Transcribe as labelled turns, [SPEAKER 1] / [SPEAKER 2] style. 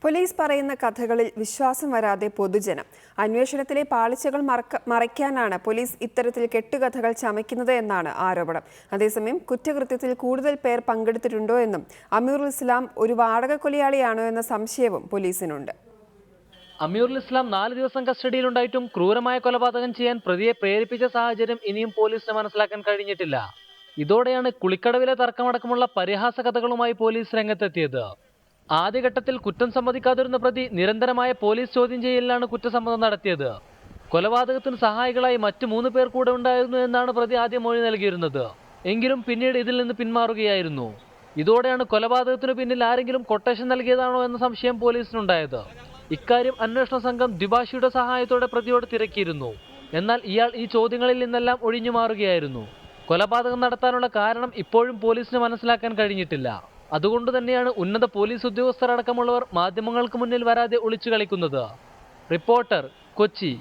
[SPEAKER 1] Police പറയുന്ന കഥകളിൽ വിശ്വാസം വരാതെ പൊതുജനം. അന്വേഷണത്തിലെ പാളിച്ചകൾ മറയ്ക്കാനാണ് പോലീസ് ഇത്തരത്തിൽ കെട്ടുകഥകൾ ചമയ്ക്കുന്നത് എന്നാണ് ആരോപണം. അതേസമയം കുറ്റകൃത്യത്തിൽ കൂടുതൽ പേർ പങ്കെടുത്തിട്ടുണ്ടോ എന്നും അമീറുൽ ഇസ്ലാം ഒരു വാടക കൊലയാളിയാണോ എന്ന സംശയവും പോലീസിനുണ്ട്.
[SPEAKER 2] അമീറുൽ ഇസ്ലാം 4 ദിവസം കസ്റ്റഡിയിലുണ്ടായിട്ടും ക്രൂരമായ കൊലപാതകം ചെയ്യാൻ പ്രതിയെ പ്രേരിപ്പിച്ച സാഹചര്യം ഇനിയും പോലീസിന് മനസ്സിലാക്കാൻ കഴിഞ്ഞിട്ടില്ല. ഇതോടെയാണ് കുളിക്കടവിലെ തർക്കമടക്കമുള്ള പരിഹാസ കഥകളുമായി പോലീസ് രംഗത്തെത്തിയത്. ആദ്യഘട്ടത്തിൽ കുറ്റം സമ്മതിക്കാതിരുന്ന പ്രതി നിരന്തരമായ പോലീസ് ചോദ്യം ചെയ്യലിലാണ് കുറ്റസമ്മതം നടത്തിയത്. കൊലപാതകത്തിന് സഹായികളായി മറ്റു 3 പേർ കൂടെ ഉണ്ടായിരുന്നു എന്നാണ് പ്രതി ആദ്യം മൊഴി നൽകിയിരുന്നത്. എങ്കിലും പിന്നീട് ഇതിൽ നിന്ന് പിന്മാറുകയായിരുന്നു. ഇതോടെയാണ് കൊലപാതകത്തിനു പിന്നിൽ ആരെങ്കിലും കൊട്ടേഷൻ നൽകിയതാണോ എന്ന സംശയം പോലീസിനുണ്ടായത്. ഇക്കാര്യം അന്വേഷണ സംഘം ദ്വിഭാഷിയുടെ സഹായത്തോടെ പ്രതിയോട് തിരക്കിയിരുന്നു. എന്നാൽ ഇയാൾ ഈ ചോദ്യങ്ങളിൽ നിന്നെല്ലാം ഒഴിഞ്ഞു മാറുകയായിരുന്നു. കൊലപാതകം നടത്താനുള്ള കാരണം ഇപ്പോഴും പോലീസിന് മനസ്സിലാക്കാൻ കഴിഞ്ഞിട്ടില്ല. അതുകൊണ്ട് തന്നെയാണ് ഉന്നത പോലീസ് ഉദ്യോഗസ്ഥരടക്കമുള്ളവർ മാധ്യമങ്ങൾക്ക് മുന്നിൽ വരാതെ ഒളിച്ചു കളിക്കുന്നത്. റിപ്പോർട്ടർ, കൊച്ചി.